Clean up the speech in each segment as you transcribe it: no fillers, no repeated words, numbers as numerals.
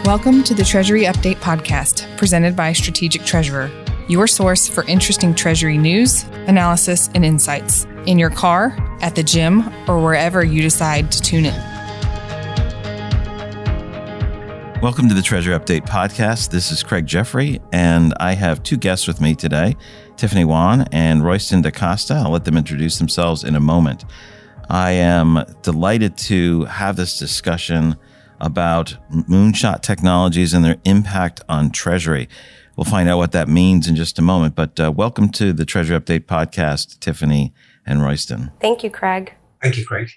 Welcome to the Treasury Update podcast, presented by Strategic Treasurer, your source for interesting Treasury news, analysis, and insights in your car, at the gym, or wherever you decide to tune in. Welcome to the Treasury Update podcast. This is Jeffery, and I have two guests with me today, Tiffany and Royston Costa. I'll let them introduce themselves in a moment. I am delighted to have this discussion about Moonshot technologies and their impact on Treasury. We'll find out what that means in just a moment, but welcome to the Treasury Update podcast, Tiffany and Royston. Thank you, Craig. Thank you, Craig.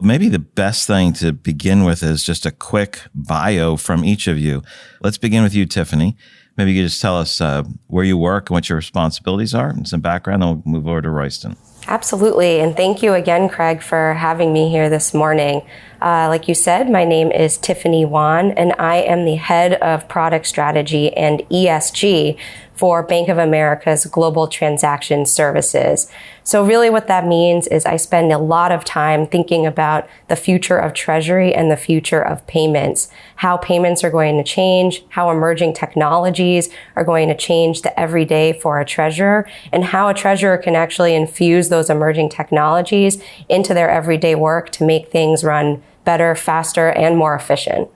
Maybe the best thing to begin with is just a quick bio from each of you. Let's begin with you, Tiffany. Maybe you could just tell us where you work and what your responsibilities are and some background, then we'll move over to Royston. Absolutely. And thank you again, Craig, for having me here this morning. Like you said, my name is Tiffany and I am the head of product strategy and ESG for Bank of America's Global Transaction Services. So really what that means is I spend a lot of time thinking about the future of Treasury and the future of payments, how payments are going to change, how emerging technologies are going to change the everyday for a treasurer, and how a treasurer can actually infuse those emerging technologies into their everyday work to make things run better, faster, and more efficient.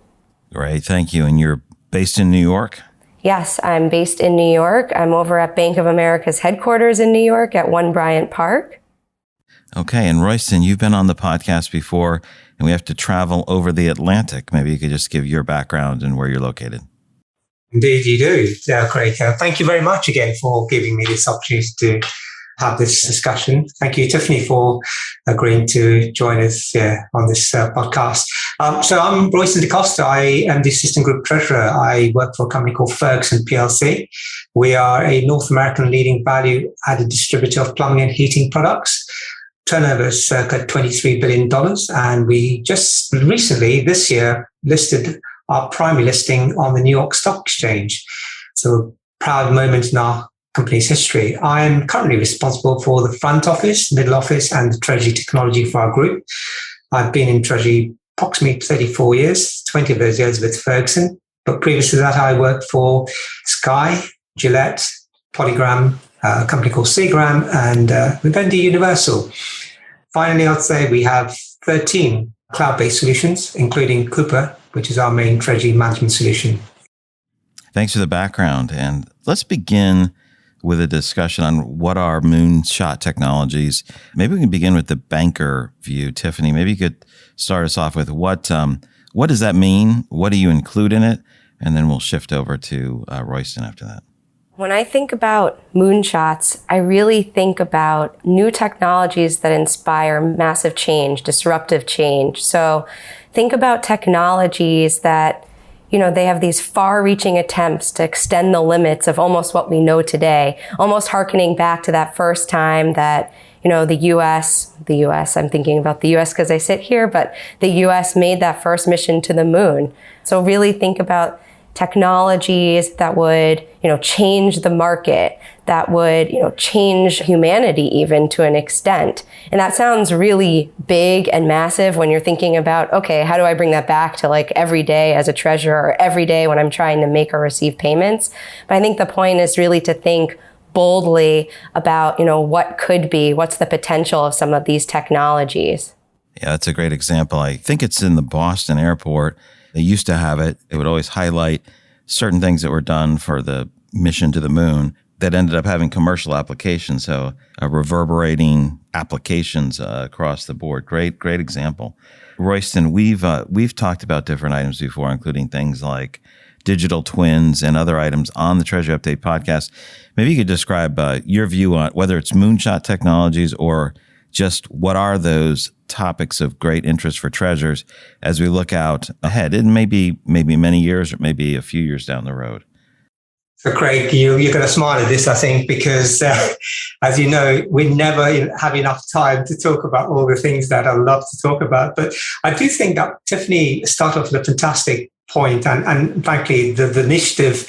Great, thank you. And you're based in New York? Yes, I'm based in New York. I'm over at Bank of America's headquarters in New York at 1 Bryant Park. Okay, and Royston, you've been on the podcast before, and we have to travel over the Atlantic. Maybe you could just give your background and where you're located. Indeed, you do, Craig. Thank you very much again for giving me this opportunity to have this discussion. Thank you, Tiffany, for agreeing to join us on this podcast. So I'm Royston Costa. I am the Assistant Group Treasurer. I work for a company called Ferguson PLC. We are a North American leading value-added distributor of plumbing and heating products. Turnover is circa $23 billion. And we just recently, this year, listed our primary listing on the New York Stock Exchange. So a proud moment in our company's history. I am currently responsible for the front office, middle office, and the treasury technology for our group. I've been in treasury approximately 34 years, 20 of those years with Ferguson. But previous to that, I worked for Sky, Gillette, Polygram, a company called Seagram, and Vivendi Universal. Finally, I'd say we have 13 cloud-based solutions, including Cooper, which is our main treasury management solution. Thanks for the background. And let's begin with a discussion on what are Moonshot technologies. Maybe we can begin with the banker view. Tiffany, maybe you could start us off with what does that mean? What do you include in it? And then we'll shift over to Royston after that. When I think about moonshots, I really think about new technologies that inspire massive change, disruptive change. So think about technologies that they have these far-reaching attempts to extend the limits of almost what we know today, almost hearkening back to that first time that, the U.S., I'm thinking about the U.S. because I sit here, but the U.S. made that first mission to the moon. So really think about technologies that would, change the market, that would, change humanity even to an extent. And that sounds really big and massive when you're thinking about, okay, how do I bring that back to like every day as a treasurer or every day when I'm trying to make or receive payments? But I think the point is really to think boldly about, what could be, what's the potential of some of these technologies. Yeah, that's a great example. I think it's in the Boston airport. They used to have it. It would always highlight certain things that were done for the mission to the moon that ended up having commercial applications. So reverberating applications across the board. Great example. Royston, we've talked about different items before, including things like digital twins and other items on the Treasury Update podcast. Maybe you could describe your view on whether it's moonshot technologies or just what are those topics of great interest for treasurers as we look out ahead. It may be many years or maybe a few years down the road. So, Craig, you're going to smile at this, I think, because as you know, we never have enough time to talk about all the things that I love to talk about. But I do think that Tiffany started off with a fantastic point, and frankly, the initiative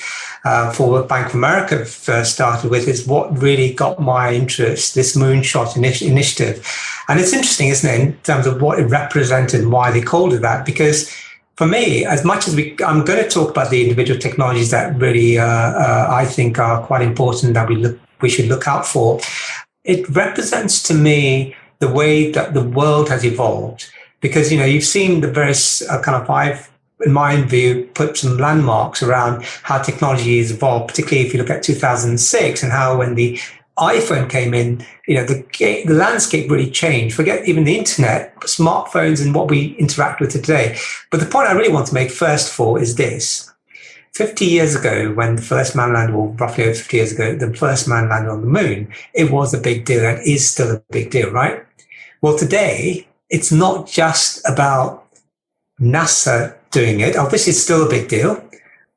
for what Bank of America first started with is what really got my interest, this Moonshot initiative. And it's interesting, isn't it, in terms of what it represented and why they called it that, because for me, as much as I'm going to talk about the individual technologies that really I think are quite important that we should look out for. It represents to me the way that the world has evolved, because you've seen the various I've, in my view, put some landmarks around how technology has evolved, particularly if you look at 2006 and how when the iPhone came in, the landscape really changed. Forget even the internet, smartphones and what we interact with today. But the point I really want to make first of all is this. 50 years ago, when the first man landed, or roughly over 50 years ago, the first man landed on the moon, it was a big deal and is still a big deal, right? Well, today, it's not just about NASA doing it. Obviously, it's still a big deal,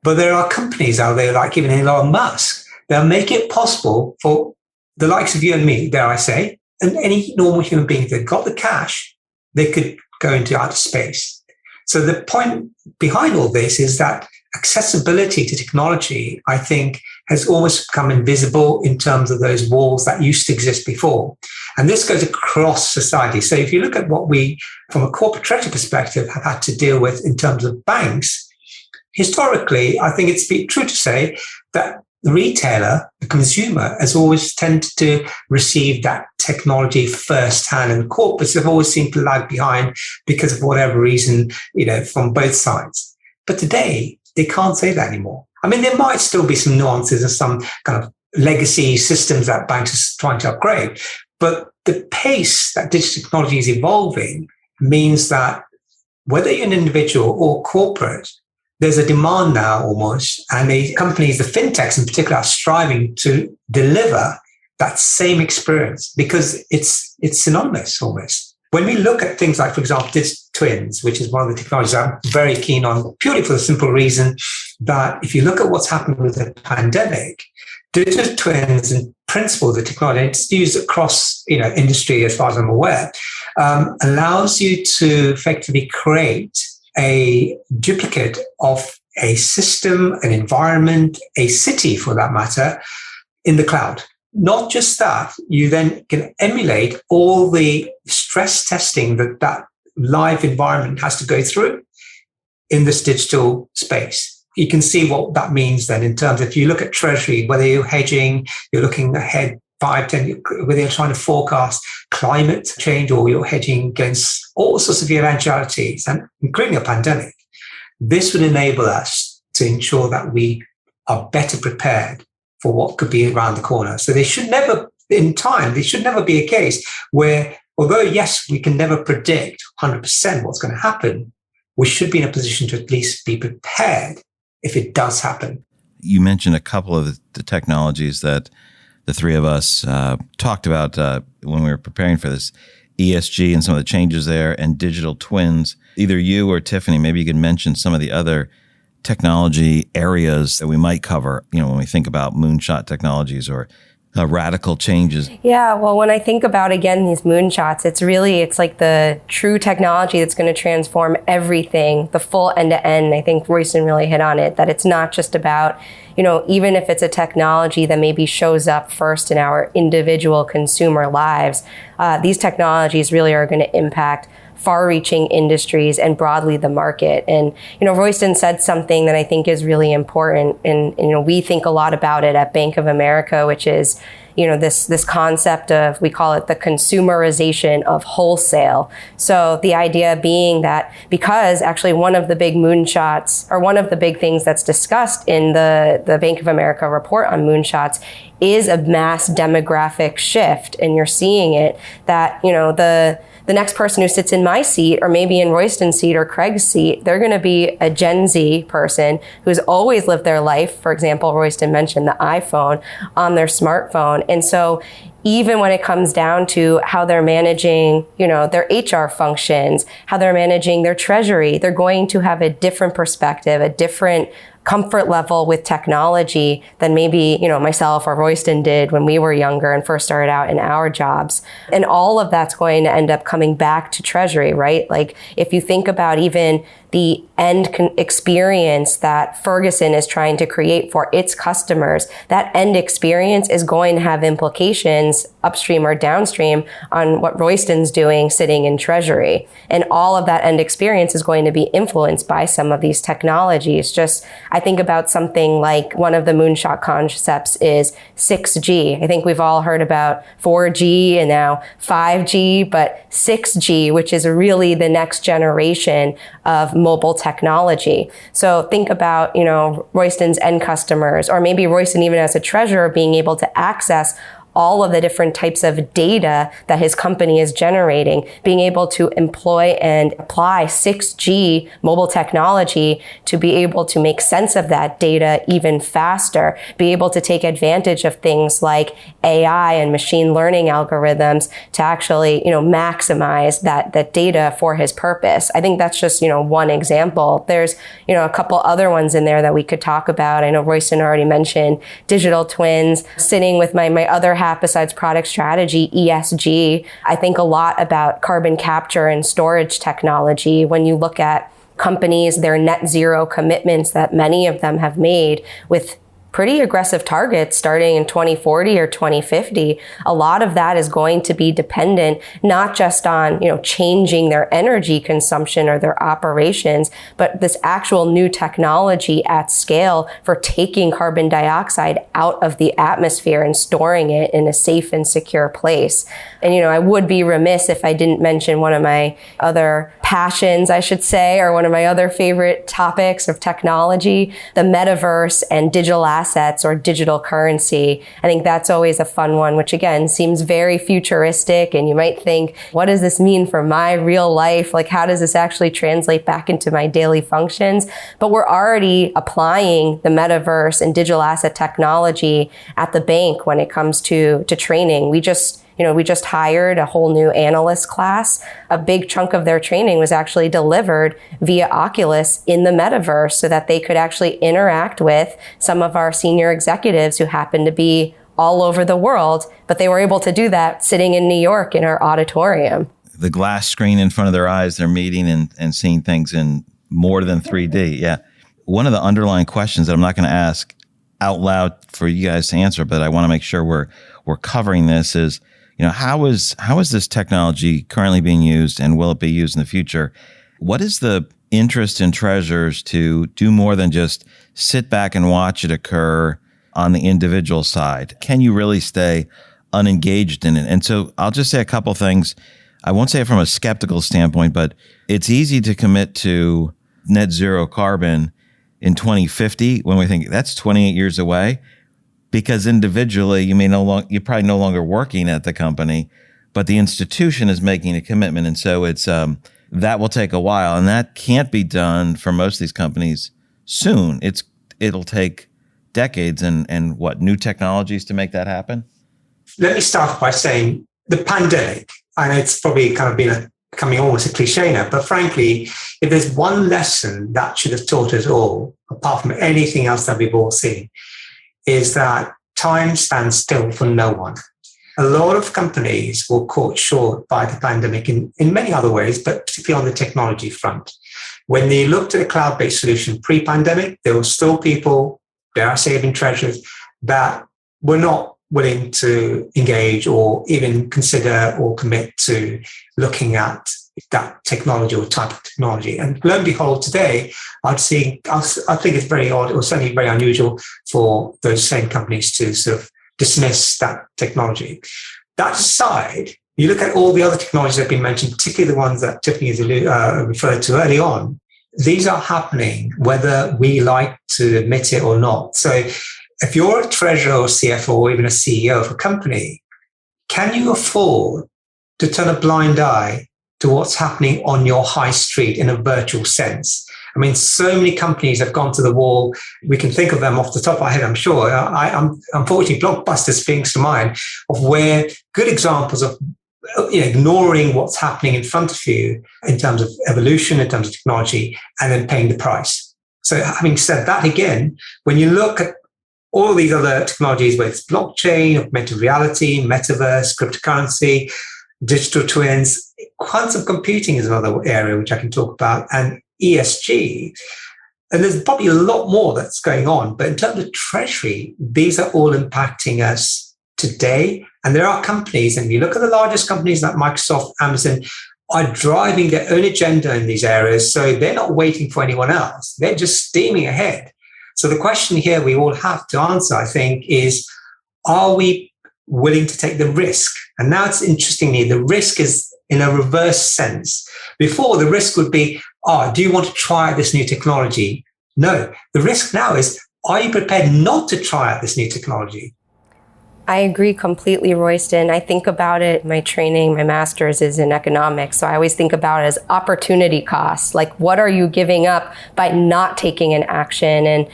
but there are companies out there like even Elon Musk that make it possible for the likes of you and me, dare I say, and any normal human being that got the cash, they could go into outer space. So the point behind all this is that accessibility to technology, I think, has almost become invisible in terms of those walls that used to exist before. And this goes across society. So if you look at what we, from a corporate treasury perspective, have had to deal with in terms of banks, historically, I think it's true to say that the retailer, the consumer, has always tended to receive that technology firsthand, and corporates have always seemed to lag behind because of whatever reason, from both sides. But today, they can't say that anymore. I mean, there might still be some nuances and some kind of legacy systems that banks are trying to upgrade, but the pace that digital technology is evolving means that whether you're an individual or corporate, there's a demand now almost, and the companies, the fintechs in particular, are striving to deliver that same experience because it's synonymous almost. When we look at things like, for example, digital twins, which is one of the technologies I'm very keen on, purely for the simple reason that if you look at what's happened with the pandemic, digital twins in principle, the technology, it's used across industry as far as I'm aware, allows you to effectively create a duplicate of a system, an environment, a city for that matter, in the cloud. Not just that, you then can emulate all the stress testing that live environment has to go through in this digital space. You can see what that means then in terms of, if you look at Treasury, whether you're hedging, you're looking ahead 5, 10, whether you're trying to forecast climate change or you're hedging against all sorts of eventualities, and including a pandemic. This would enable us to ensure that we are better prepared for what could be around the corner. So there should never be a case where, although, yes, we can never predict 100% what's going to happen, we should be in a position to at least be prepared if it does happen. You mentioned a couple of the technologies that the three of us talked about when we were preparing for this, ESG and some of the changes there, and digital twins. Either you or Tiffany, maybe you could mention some of the other technology areas that we might cover, when we think about moonshot technologies or radical changes. Yeah, well, when I think about, again, these moonshots, it's like the true technology that's going to transform everything, the full end-to-end. I think Royston really hit on it, that it's not just about, even if it's a technology that maybe shows up first in our individual consumer lives, these technologies really are going to impact far-reaching industries and broadly the market. And, Royston said something that I think is really important. And, we think a lot about it at Bank of America, which is, this concept of, we call it the consumerization of wholesale. So the idea being that because actually one of the big moonshots, or one of the big things that's discussed in the Bank of America report on moonshots, is a mass demographic shift. And you're seeing it that, the next person who sits in my seat, or maybe in Royston's seat or Craig's seat, they're going to be a Gen Z person who's always lived their life. For example, Royston mentioned the iPhone on their smartphone. And so even when it comes down to how they're managing, their HR functions, how they're managing their treasury, they're going to have a different perspective, a different comfort level with technology than maybe, myself or Royston did when we were younger and first started out in our jobs. And all of that's going to end up coming back to Treasury, right? Like if you think about even the end experience that Ferguson is trying to create for its customers, that end experience is going to have implications upstream or downstream on what Royston's doing sitting in Treasury. And all of that end experience is going to be influenced by some of these technologies. Just, I think about something like one of the Moonshot concepts is 6G. I think we've all heard about 4G and now 5G, but 6G, which is really the next generation of mobile technology. So think about, Royston's end customers, or maybe Royston even as a treasurer being able to access all of the different types of data that his company is generating, being able to employ and apply 6G mobile technology to be able to make sense of that data even faster, be able to take advantage of things like AI and machine learning algorithms to actually, maximize that data for his purpose. I think that's just, one example. There's, a couple other ones in there that we could talk about. I know Royston already mentioned digital twins. Sitting with my other hat besides product strategy, ESG, I think a lot about carbon capture and storage technology. When you look at companies, their net zero commitments that many of them have made with pretty aggressive targets starting in 2040 or 2050. A lot of that is going to be dependent not just on, changing their energy consumption or their operations, but this actual new technology at scale for taking carbon dioxide out of the atmosphere and storing it in a safe and secure place. And, I would be remiss if I didn't mention one of my other passions, I should say, or one of my other favorite topics of technology, the metaverse and digital assets or digital currency. I think that's always a fun one, which again seems very futuristic. And you might think, what does this mean for my real life? Like, how does this actually translate back into my daily functions? But we're already applying the metaverse and digital asset technology at the bank when it comes to training. We just hired a whole new analyst class. A big chunk of their training was actually delivered via Oculus in the metaverse so that they could actually interact with some of our senior executives who happen to be all over the world, but they were able to do that sitting in New York in our auditorium. The glass screen in front of their eyes, they're meeting and seeing things in more than 3D. Yeah. One of the underlying questions that I'm not going to ask out loud for you guys to answer, but I want to make sure we're covering this is, how is this technology currently being used and will it be used in the future? What is the interest in treasurers to do more than just sit back and watch it occur on the individual side? Can you really stay unengaged in it? And so I'll just say a couple things. I won't say it from a skeptical standpoint, but it's easy to commit to net zero carbon in 2050 when we think that's 28 years away. Because individually, you're probably no longer working at the company, but the institution is making a commitment. And so it's, that will take a while, and that can't be done for most of these companies soon. It'll take decades and what, new technologies to make that happen? Let me start by saying the pandemic, and it's probably kind of becoming almost a cliche now, but frankly, if there's one lesson that should have taught us all, apart from anything else that we've all seen, is that time stands still for no one. A lot of companies were caught short by the pandemic in many other ways, but particularly on the technology front. When they looked at a cloud-based solution pre-pandemic, there were still people, dare I say, even treasurers, that were not willing to engage or even consider or commit to looking at that technology or type of technology. And lo and behold, today, I think it's very odd or certainly very unusual for those same companies to sort of dismiss that technology. That aside, you look at all the other technologies that have been mentioned, particularly the ones that Tiffany has referred to early on. These are happening whether we like to admit it or not. So if you're a treasurer or CFO or even a CEO of a company, can you afford to turn a blind eye to what's happening on your high street in a virtual sense? I mean, so many companies have gone to the wall. We can think of them off the top of our head, I'm sure. Unfortunately, Blockbuster springs to mind of where good examples of ignoring what's happening in front of you in terms of evolution, in terms of technology, and then paying the price. So having said that, again, when you look at all these other technologies, whether it's blockchain, augmented reality, metaverse, cryptocurrency, digital twins, quantum computing is another area which I can talk about, and ESG. And there's probably a lot more that's going on. But in terms of Treasury, these are all impacting us today. And there are companies, and you look at the largest companies like Microsoft, Amazon, are driving their own agenda in these areas. So they're not waiting for anyone else. They're just steaming ahead. So the question here we all have to answer, I think, is, are we willing to take the risk? And now it's interestingly, the risk is in a reverse sense. Before, the risk would be, do you want to try this new technology? No, the risk now is, are you prepared not to try out this new technology? I agree completely, Royston. I think about it, my training, my master's is in economics. So I always think about it as opportunity costs. Like, what are you giving up by not taking an action? And,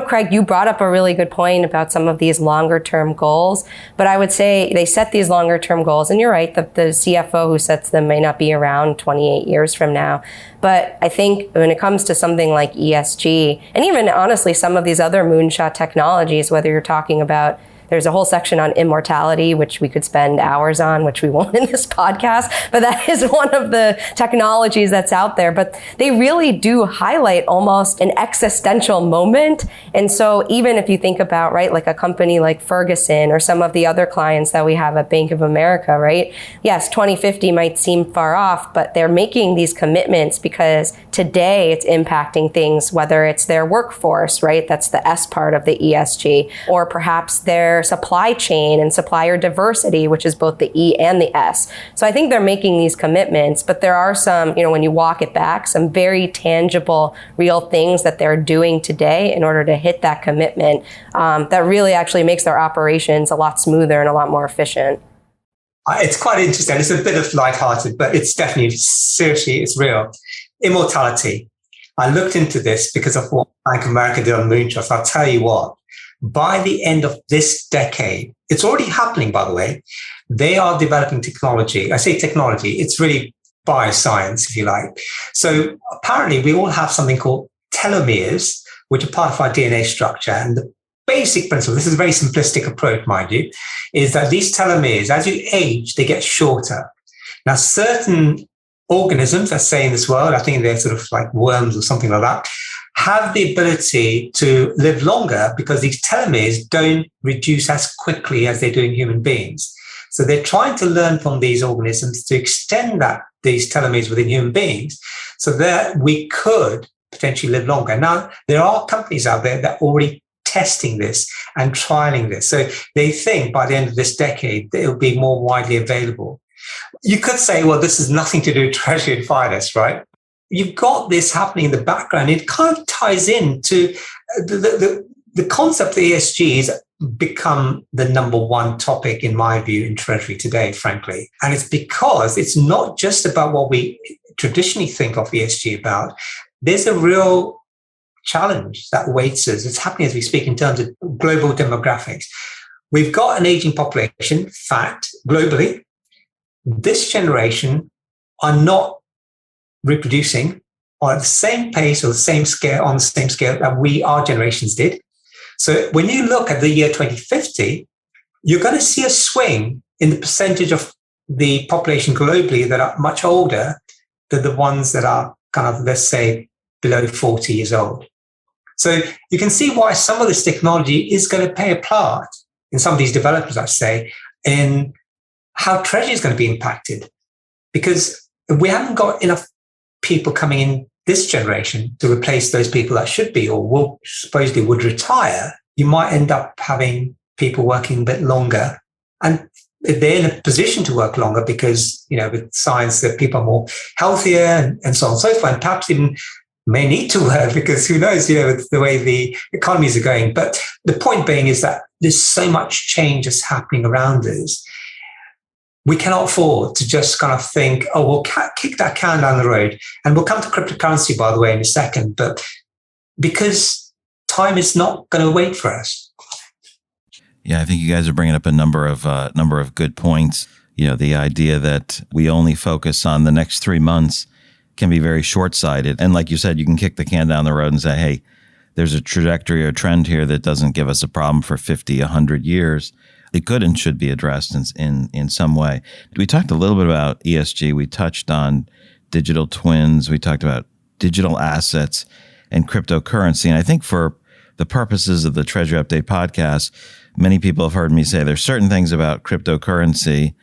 Craig, you brought up a really good point about some of these longer term goals. But I would say they set these longer term goals. And you're right, the CFO who sets them may not be around 28 years from now. But I think when it comes to something like ESG, and even honestly, some of these other moonshot technologies, whether you're talking about, there's a whole section on immortality, which we could spend hours on, which we won't in this podcast, but that is one of the technologies that's out there. But they really do highlight almost an existential moment. And so even if you think about, right, like a company like Ferguson or some of the other clients that we have at Bank of America, right? Yes, 2050 might seem far off, but they're making these commitments because today it's impacting things, whether it's their workforce, right? That's the S part of the ESG, or perhaps their supply chain and supplier diversity, which is both the E and the S. So I think they're making these commitments, but there are some, when you walk it back, some very tangible, real things that they're doing today in order to hit that commitment that really actually makes their operations a lot smoother and a lot more efficient. It's quite interesting. It's a bit of lighthearted, but it's definitely, seriously, it's real. Immortality. I looked into this because of what Bank of America did on Moonshot. I'll tell you what, by the end of this decade, it's already happening, by the way, they are developing technology. I say technology, it's really bioscience, if you like. So apparently we all have something called telomeres, which are part of our DNA structure. And the basic principle, this is a very simplistic approach, mind you, is that these telomeres, as you age, they get shorter. Now, certain organisms, let's say in this world, I think they're sort of like worms or something like that, have the ability to live longer because these telomeres don't reduce as quickly as they do in human beings. So they're trying to learn from these organisms to extend these telomeres within human beings so that we could potentially live longer. Now, there are companies out there that are already testing this and trialing this. So they think by the end of this decade, that it will be more widely available. You could say, well, this has nothing to do with Treasury and finance, right? You've got this happening in the background. It kind of ties into the concept of ESG has become the number one topic, in my view, in Treasury today, frankly. And it's because it's not just about what we traditionally think of ESG about. There's a real challenge that awaits us. It's happening as we speak in terms of global demographics. We've got an aging population, fact, globally. This generation are not reproducing at the same pace or the same scale, on the same scale that our generations did. So when you look at the year 2050, you're going to see a swing in the percentage of the population globally that are much older than the ones that are kind of, let's say, below 40 years old. So you can see why some of this technology is going to play a part in some of these developments, I say, in how Treasury is going to be impacted. Because we haven't got enough people coming in this generation to replace those people that should be or will supposedly would retire. You might end up having people working a bit longer. And they're in a position to work longer because, with science that people are more healthier and so on and so forth, and perhaps even may need to work because who knows, with the way the economies are going. But the point being is that there's so much change that's happening around us. We cannot afford to just kind of think, we'll kick that can down the road. And we'll come to cryptocurrency, by the way, in a second. But because time is not going to wait for us. Yeah, I think you guys are bringing up a number of good points. The idea that we only focus on the next 3 months can be very short-sighted. And like you said, you can kick the can down the road and say, hey, there's a trajectory or trend here that doesn't give us a problem for 50, 100 years. It could and should be addressed in some way. We talked a little bit about ESG. We touched on digital twins. We talked about digital assets and cryptocurrency. And I think for the purposes of the Treasury Update podcast, many people have heard me say there's certain things about cryptocurrency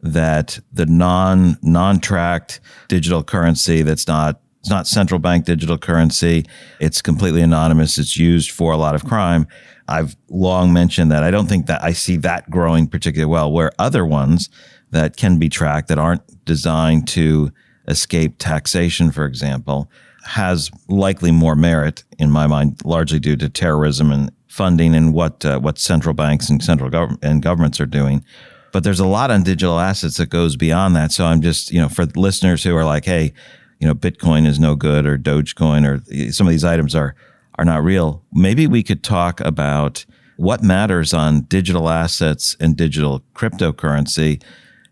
that the non-tracked digital currency it's not central bank digital currency. It's completely anonymous. It's used for a lot of crime. I've long mentioned that I don't think that I see that growing particularly well, where other ones that can be tracked that aren't designed to escape taxation, for example, has likely more merit in my mind, largely due to terrorism and funding and what central banks and governments are doing. But there's a lot on digital assets that goes beyond that. So I'm just, for listeners who are like, hey, Bitcoin is no good, or Dogecoin, or some of these items are not real. Maybe we could talk about what matters on digital assets and digital cryptocurrency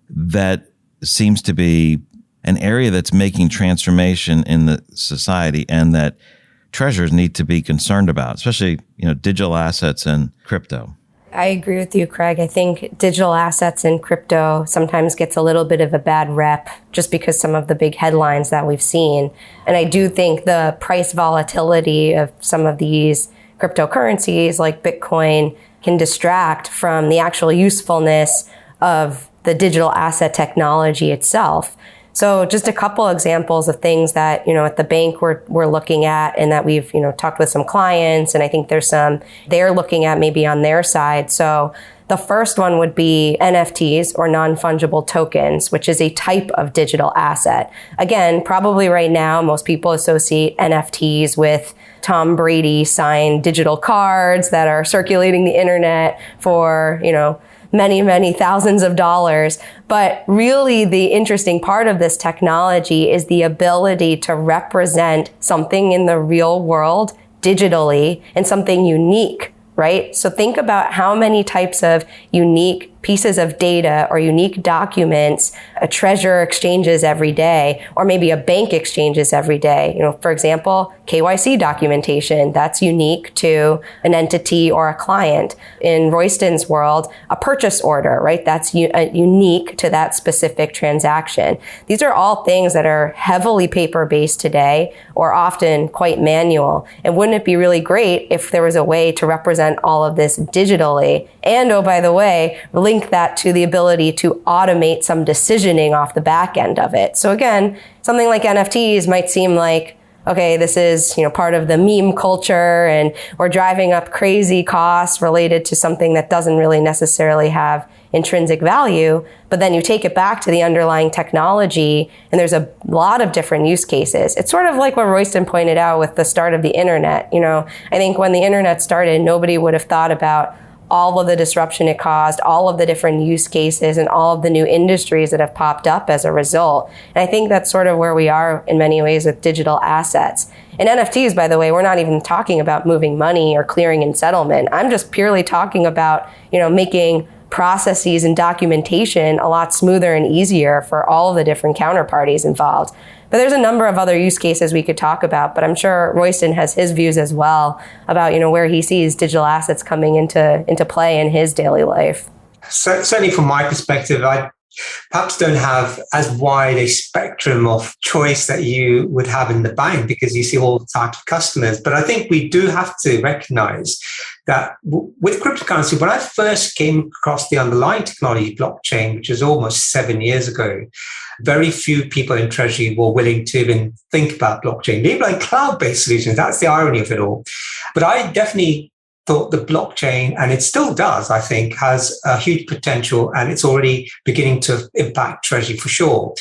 that seems to be an area that's making transformation in the society and that treasurers need to be concerned about, especially, digital assets and crypto. I agree with you, Craig. I think digital assets and crypto sometimes gets a little bit of a bad rep just because some of the big headlines that we've seen. And I do think the price volatility of some of these cryptocurrencies like Bitcoin can distract from the actual usefulness of the digital asset technology itself. So just a couple examples of things that, at the bank we're looking at and that we've, talked with some clients. And I think there's some they're looking at maybe on their side. So the first one would be NFTs, or non-fungible tokens, which is a type of digital asset. Again, probably right now, most people associate NFTs with Tom Brady signed digital cards that are circulating the internet for, many, many thousands of dollars. But really the interesting part of this technology is the ability to represent something in the real world digitally and something unique, right? So think about how many types of unique pieces of data or unique documents a treasurer exchanges every day, or maybe a bank exchanges every day. For example, KYC documentation, that's unique to an entity or a client. In Royston's world, a purchase order, right? That's unique to that specific transaction. These are all things that are heavily paper-based today, or often quite manual. And wouldn't it be really great if there was a way to represent all of this digitally? And, oh, by the way, link that to the ability to automate some decisioning off the back end of it. So again, something like NFTs might seem like, okay, this is, part of the meme culture and we're driving up crazy costs related to something that doesn't really necessarily have intrinsic value. But then you take it back to the underlying technology and there's a lot of different use cases. It's sort of like what Royston pointed out with the start of the internet. I think when the internet started, nobody would have thought about all of the disruption it caused, all of the different use cases, and all of the new industries that have popped up as a result. And I think that's sort of where we are in many ways with digital assets. And NFTs, by the way, we're not even talking about moving money or clearing and settlement. I'm just purely talking about, making processes and documentation a lot smoother and easier for all of the different counterparties involved. But there's a number of other use cases we could talk about, but I'm sure Royston has his views as well about, where he sees digital assets coming into play in his daily life. So, certainly from my perspective, I perhaps don't have as wide a spectrum of choice that you would have in the bank because you see all types of customers. But I think we do have to recognize that with cryptocurrency, when I first came across the underlying technology, blockchain, which is almost 7 years ago, very few people in Treasury were willing to even think about blockchain, maybe like cloud-based solutions. That's the irony of it all. But I definitely thought the blockchain, and it still does, I think, has a huge potential, and it's already beginning to impact Treasury for sure.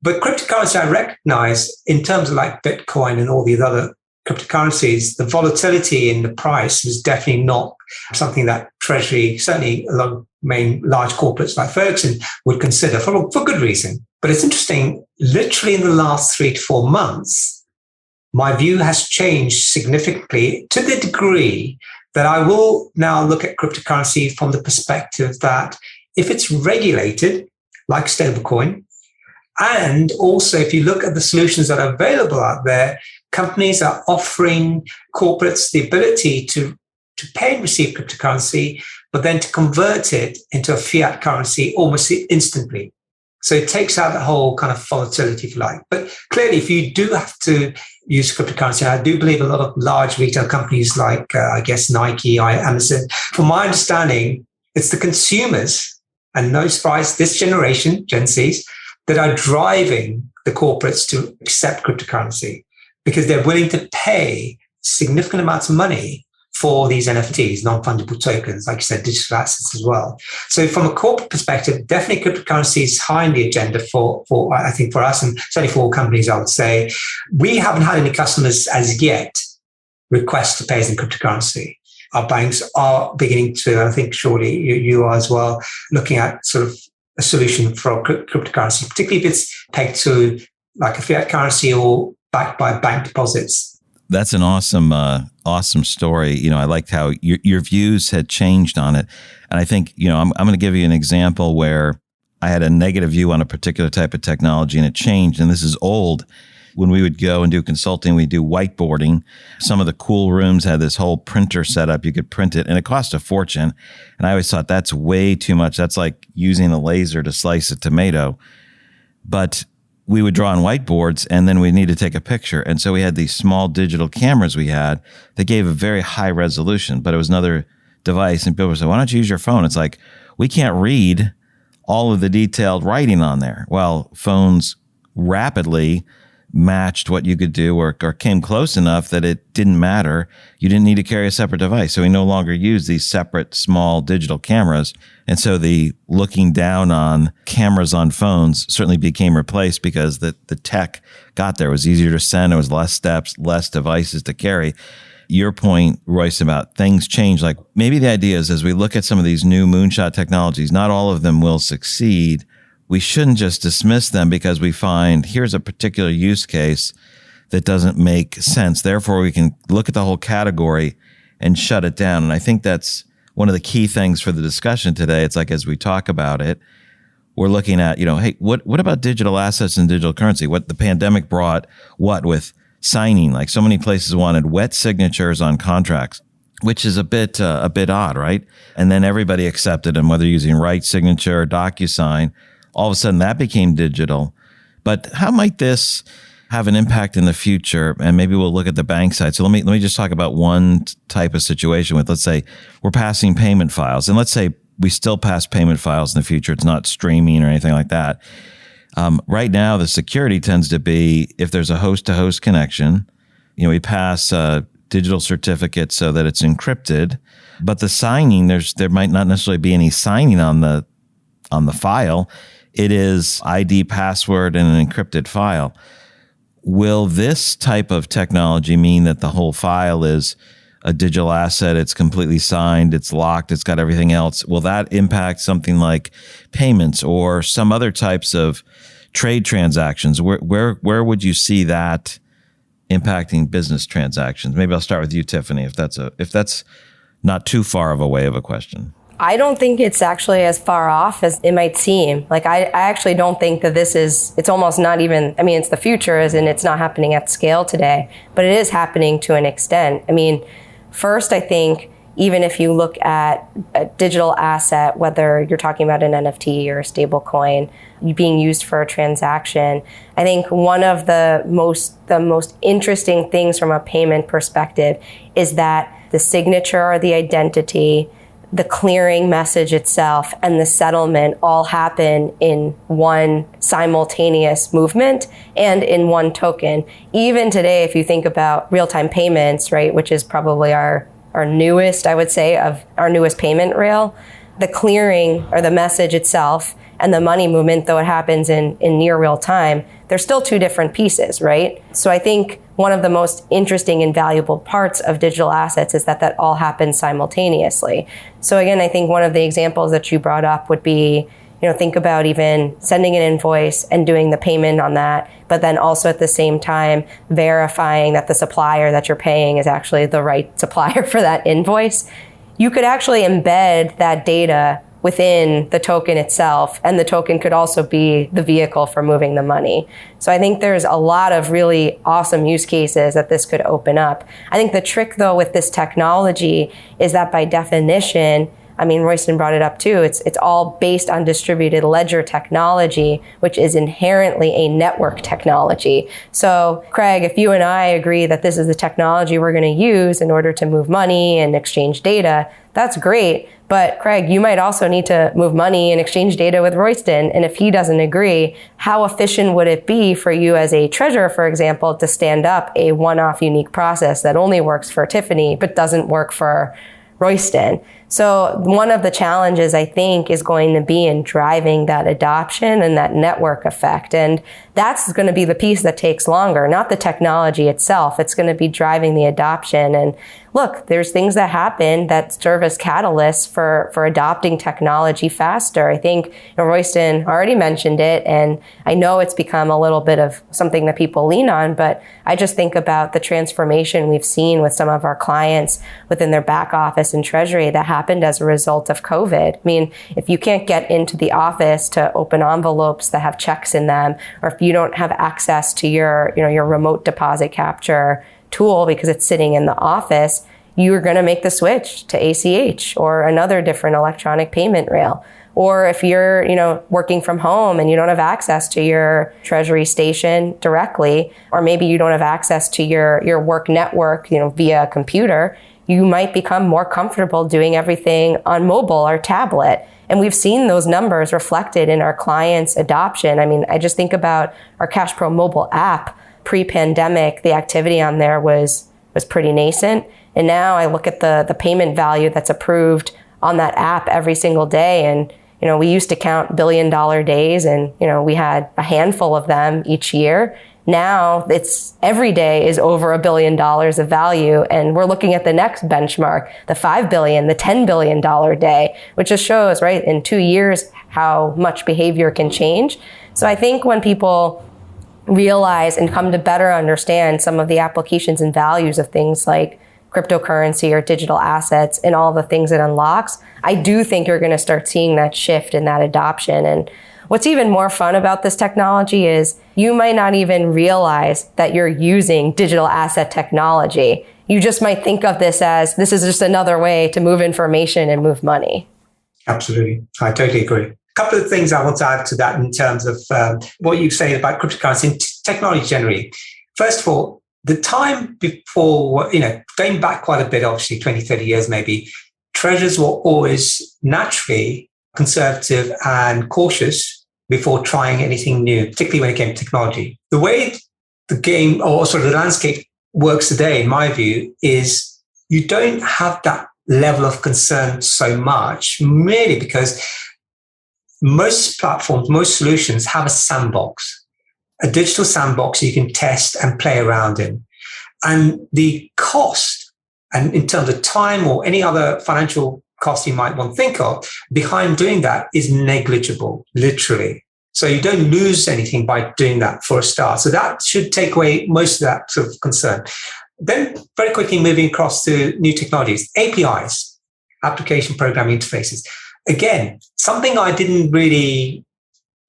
But cryptocurrency, I recognize in terms of like Bitcoin and all these other cryptocurrencies, the volatility in the price is definitely not something that Treasury, certainly a lot of main large corporates like Ferguson, would consider for good reason. But it's interesting, literally in the last 3 to 4 months, my view has changed significantly to the degree that I will now look at cryptocurrency from the perspective that if it's regulated, like stablecoin, and also if you look at the solutions that are available out there, companies are offering corporates the ability to pay and receive cryptocurrency, but then to convert it into a fiat currency almost instantly. So it takes out the whole kind of volatility, if you like. But clearly, if you do have to use cryptocurrency, I do believe a lot of large retail companies like, I guess, Nike, Amazon, from my understanding, it's the consumers, and no surprise, this generation, Gen Zs, that are driving the corporates to accept cryptocurrency because they're willing to pay significant amounts of money for these NFTs, non-fungible tokens, like you said, digital assets as well. So from a corporate perspective, definitely cryptocurrency is high on the agenda for I think for us, and certainly for all companies, I would say. We haven't had any customers as yet request to pay us in cryptocurrency. Our banks are beginning to, I think surely you are as well, looking at sort of a solution for cryptocurrency, particularly if it's pegged to like a fiat currency or backed by bank deposits. That's an awesome story. I liked how your views had changed on it. And I think, I'm going to give you an example where I had a negative view on a particular type of technology and it changed. And this is old. When we would go and do consulting, we do whiteboarding. Some of the cool rooms had this whole printer set up. You could print it and it cost a fortune. And I always thought that's way too much. That's like using a laser to slice a tomato. But we would draw on whiteboards and then we need to take a picture. And so we had these small digital cameras we had that gave a very high resolution, but it was another device. And people would say, why don't you use your phone? It's like, we can't read all of the detailed writing on there. Well, phones rapidly matched what you could do or came close enough that it didn't matter. You didn't need to carry a separate device. So we no longer use these separate small digital cameras. And so the looking down on cameras on phones certainly became replaced because the tech got there. It was easier to send. It was less steps, less devices to carry. Your point, Royce, about things change. Like maybe the idea is as we look at some of these new moonshot technologies, not all of them will succeed. We shouldn't just dismiss them because we find here's a particular use case that doesn't make sense. Therefore, we can look at the whole category and shut it down. And I think that's one of the key things for the discussion today. It's like as we talk about it, we're looking at, hey, what about digital assets and digital currency? What the pandemic brought, with signing? Like so many places wanted wet signatures on contracts, which is a bit odd, right? And then everybody accepted them, whether using Right Signature or DocuSign. All of a sudden that became digital. But how might this have an impact in the future? And maybe we'll look at the bank side. So let me just talk about one type of situation with, let's say we're passing payment files, and let's say we still pass payment files in the future. It's not streaming or anything like that. Right now, the security tends to be if there's a host-to-host connection, we pass digital certificates so that it's encrypted. But the signing, there might not necessarily be any signing on the file. It is ID, password, and an encrypted file. Will this type of technology mean that the whole file is a digital asset? It's completely signed, it's locked, it's got everything else. Will that impact something like payments or some other types of trade transactions? Where would you see that impacting business transactions? Maybe I'll start with you, Tiffany, if that's not too far of a way of a question. I don't think it's actually as far off as it might seem. Like, I actually don't think that it's almost not even, it's the future as in it's not happening at scale today, but it is happening to an extent. First, I think even if you look at a digital asset, whether you're talking about an NFT or a stable coin being used for a transaction, I think one of the most interesting things from a payment perspective is that the signature or the identity, the clearing message itself, and the settlement all happen in one simultaneous movement and in one token. Even today, if you think about real-time payments, right, which is probably our newest, I would say, of our newest payment rail, the clearing or the message itself and the money movement, though it happens in near real time, they're still two different pieces, right? So I think one of the most interesting and valuable parts of digital assets is that all happens simultaneously. So again, I think one of the examples that you brought up would be, think about even sending an invoice and doing the payment on that, but then also at the same time verifying that the supplier that you're paying is actually the right supplier for that invoice. You could actually embed that data within the token itself. And the token could also be the vehicle for moving the money. So I think there's a lot of really awesome use cases that this could open up. I think the trick though with this technology is that by definition, I mean, Royston brought it up too. It's all based on distributed ledger technology, which is inherently a network technology. So, Craig, if you and I agree that this is the technology we're going to use in order to move money and exchange data, that's great. But Craig, you might also need to move money and exchange data with Royston. And if he doesn't agree, how efficient would it be for you as a treasurer, for example, to stand up a one-off unique process that only works for Tiffany, but doesn't work for Royston? So one of the challenges, I think, is going to be in driving that adoption and that network effect. And that's going to be the piece that takes longer, not the technology itself. It's going to be driving the adoption. And look, there's things that happen that serve as catalysts for adopting technology faster. I think Royston already mentioned it, and I know it's become a little bit of something that people lean on, but I just think about the transformation we've seen with some of our clients within their back office and treasury that happened as a result of COVID. I mean, if you can't get into the office to open envelopes that have checks in them, or if you don't have access to your remote deposit capture tool because it's sitting in the office, you're going to make the switch to ACH or another different electronic payment rail. Or if you're, working from home and you don't have access to your treasury station directly, or maybe you don't have access to your work network, via a computer, you might become more comfortable doing everything on mobile or tablet. And we've seen those numbers reflected in our clients' adoption. I mean, I just think about our CashPro mobile app. Pre-pandemic, the activity on there was pretty nascent. And now I look at the payment value that's approved on that app every single day. And, we used to count billion-dollar days, and, we had a handful of them each year. Now it's every day is over $1 billion of value. And we're looking at the next benchmark, the 5 billion, the $10 billion day, which just shows, right, in 2 years, how much behavior can change. So I think when people realize and come to better understand some of the applications and values of things like cryptocurrency or digital assets and all the things it unlocks, I do think you're going to start seeing that shift in that adoption. And what's even more fun about this technology is you might not even realize that you're using digital asset technology. You just might think of this as this is just another way to move information and move money. Absolutely. I totally agree. A couple of things I want to add to that in terms of what you say about cryptocurrency and technology generally. First of all, the time before, going back quite a bit, obviously 20, 30 years maybe, treasurers were always naturally conservative and cautious before trying anything new, particularly when it came to technology. The way the game, or sort of the landscape works today, in my view, is you don't have that level of concern so much, merely because most platforms, most solutions have a sandbox, a digital sandbox you can test and play around in. And the cost, and in terms of time or any other financial cost you might want to think of, behind doing that is negligible, literally. So you don't lose anything by doing that for a start. So that should take away most of that sort of concern. Then very quickly moving across to new technologies, APIs, application programming interfaces. Again, something I didn't really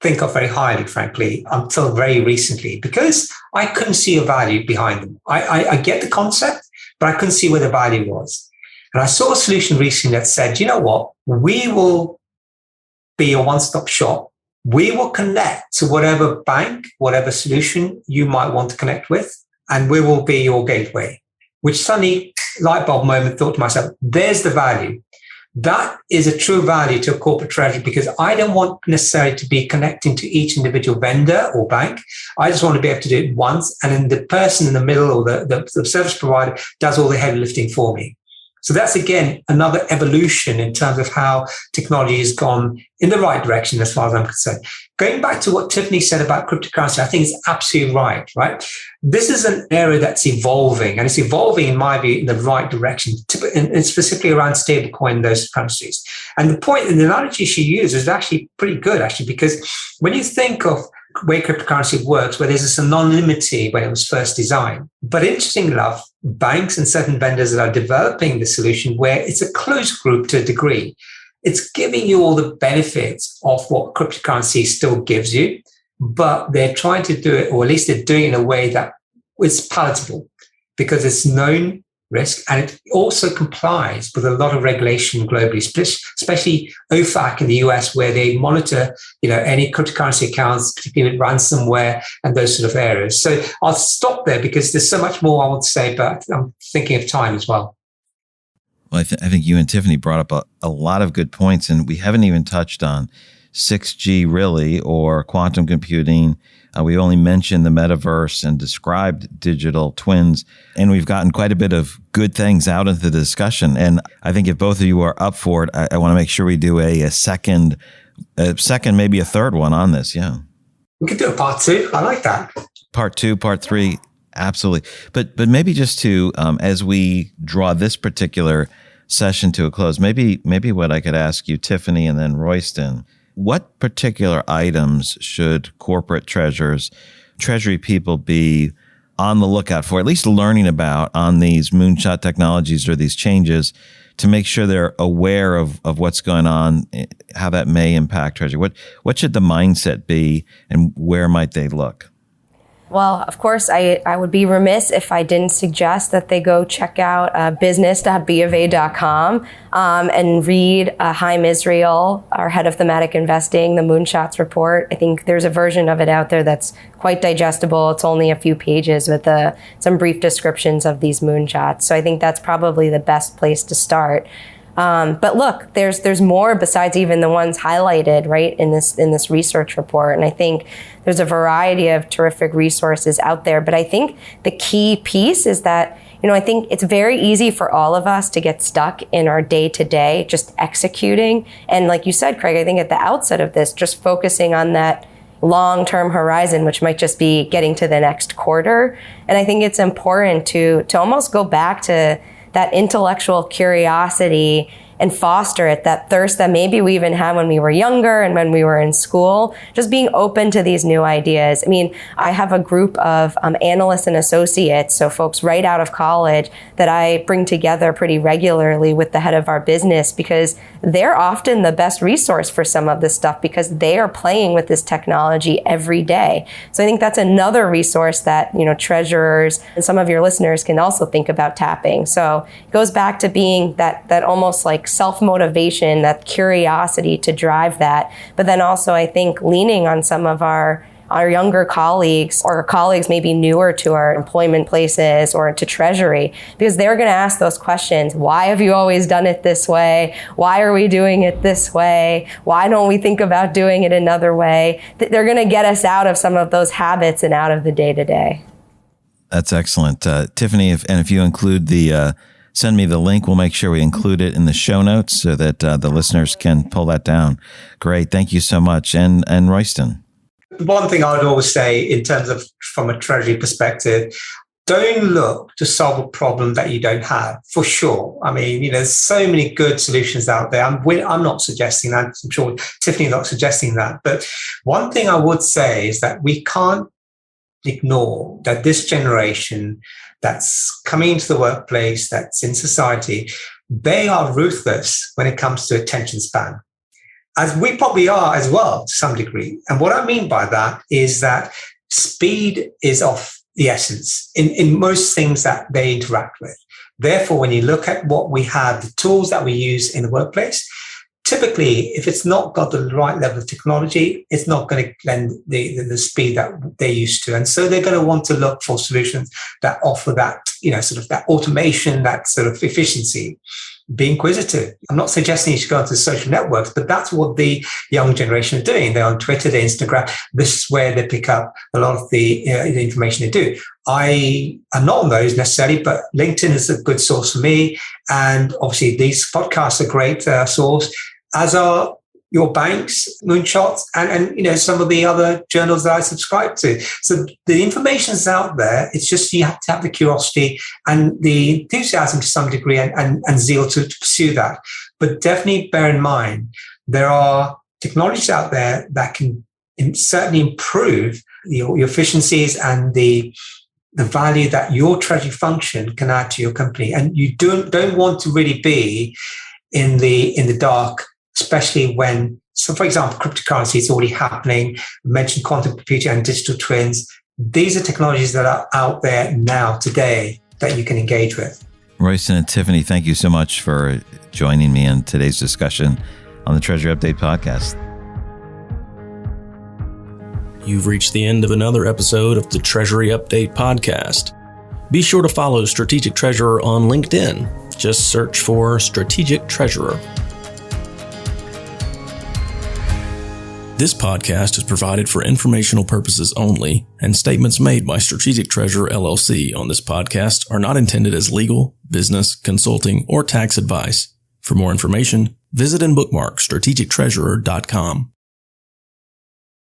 think of very highly, frankly, until very recently, because I couldn't see a value behind them. I get the concept, but I couldn't see where the value was. And I saw a solution recently that said, you know what, we will be a one-stop shop. We will connect to whatever bank, whatever solution you might want to connect with, and we will be your gateway. Which suddenly, light bulb moment, thought to myself, there's the value. That is a true value to a corporate treasury, because I don't want necessarily to be connecting to each individual vendor or bank. I just want to be able to do it once, and then the person in the middle or the service provider does all the heavy lifting for me. So that's, again, another evolution in terms of how technology has gone in the right direction as far as I'm concerned. Going back to what Tiffany said about cryptocurrency, I think it's absolutely right? This is an area that's evolving, and it's evolving, in my view, in the right direction, and specifically around stablecoin, those currencies. And the point, and the analogy she used is actually pretty good, actually, because when you think of way cryptocurrency works, where there's this anonymity when it was first designed. But interestingly enough, banks and certain vendors that are developing the solution where it's a closed group to a degree. it's giving you all the benefits of what cryptocurrency still gives you, but they're trying to do it, or at least they're doing it in a way that is palatable because it's known risk and it also complies with a lot of regulation globally, especially OFAC in the US, where they monitor, any cryptocurrency accounts, particularly with ransomware and those sort of areas. So I'll stop there because there's so much more I want to say, but I'm thinking of time as well. Well, I think you and Tiffany brought up a lot of good points, and we haven't even touched on 6G really, or quantum computing. We only mentioned the metaverse and described digital twins, and we've gotten quite a bit of good things out of the discussion. And I think if both of you are up for it, I want to make sure we do a second, maybe a third one on this. Yeah. We could do a part 2. I like that. Part 2, part 3. Absolutely. But maybe just to, as we draw this particular session to a close, maybe what I could ask you, Tiffany, and then Royston, what particular items should corporate treasurers, treasury people be on the lookout for, at least learning about on these moonshot technologies or these changes to make sure they're aware of what's going on, how that may impact treasury? What should the mindset be and where might they look? Well, of course, I would be remiss if I didn't suggest that they go check out business.bofa.com and read Haim Israel, our head of thematic investing, the Moonshots report. I think there's a version of it out there that's quite digestible. It's only a few pages with some brief descriptions of these moonshots. So I think that's probably the best place to start. But look, there's more besides even the ones highlighted, right, in this research report. And I think there's a variety of terrific resources out there. But I think the key piece is that, I think it's very easy for all of us to get stuck in our day-to-day, just executing. And like you said, Craig, I think at the outset of this, just focusing on that long-term horizon, which might just be getting to the next quarter. And I think it's important to almost go back to that intellectual curiosity and foster it, that thirst that maybe we even had when we were younger and when we were in school, just being open to these new ideas. I mean, I have a group of analysts and associates, so folks right out of college that I bring together pretty regularly with the head of our business because they're often the best resource for some of this stuff because they are playing with this technology every day. So I think that's another resource that, treasurers and some of your listeners can also think about tapping. So it goes back to being that almost like self-motivation, that curiosity to drive that. But then also, I think, leaning on some of our younger colleagues or colleagues maybe newer to our employment places or to Treasury, because they're going to ask those questions. Why have you always done it this way? Why are we doing it this way? Why don't we think about doing it another way? They're going to get us out of some of those habits and out of the day-to-day. That's excellent. Tiffany, if you include send me the link. We'll make sure we include it in the show notes so that the listeners can pull that down. Great. Thank you so much. And Royston. One thing I would always say in terms of from a treasury perspective, don't look to solve a problem that you don't have, for sure. I mean, there's so many good solutions out there. I'm not suggesting that. I'm sure Tiffany's not suggesting that. But one thing I would say is that we can't ignore that this generation that's coming into the workplace, that's in society, they are ruthless when it comes to attention span, as we probably are as well to some degree. And what I mean by that is that speed is of the essence in most things that they interact with. Therefore, when you look at what we have, the tools that we use in the workplace, typically, if it's not got the right level of technology, it's not going to lend the speed that they're used to. And so they're going to want to look for solutions that offer that, sort of that automation, that sort of efficiency. Be inquisitive. I'm not suggesting you should go onto social networks, but that's what the young generation are doing. They're on Twitter, they're Instagram. This is where they pick up a lot of the information they do. I am not on those necessarily, but LinkedIn is a good source for me. And obviously these podcasts are a great source, as are your banks, Moonshots, and some of the other journals that I subscribe to. So the information is out there. It's just you have to have the curiosity and the enthusiasm to some degree and zeal to pursue that. But definitely bear in mind, there are technologies out there that can certainly improve your efficiencies and the value that your treasury function can add to your company. And you don't want to really be in the dark especially when, so for example, cryptocurrency is already happening. We mentioned quantum computing and digital twins. These are technologies that are out there now, today, that you can engage with. Royston and Tiffany, thank you so much for joining me in today's discussion on the Treasury Update podcast. You've reached the end of another episode of the Treasury Update podcast. Be sure to follow Strategic Treasurer on LinkedIn. Just search for Strategic Treasurer. This podcast is provided for informational purposes only, and statements made by Strategic Treasurer LLC on this podcast are not intended as legal, business, consulting, or tax advice. For more information, visit and bookmark strategictreasurer.com.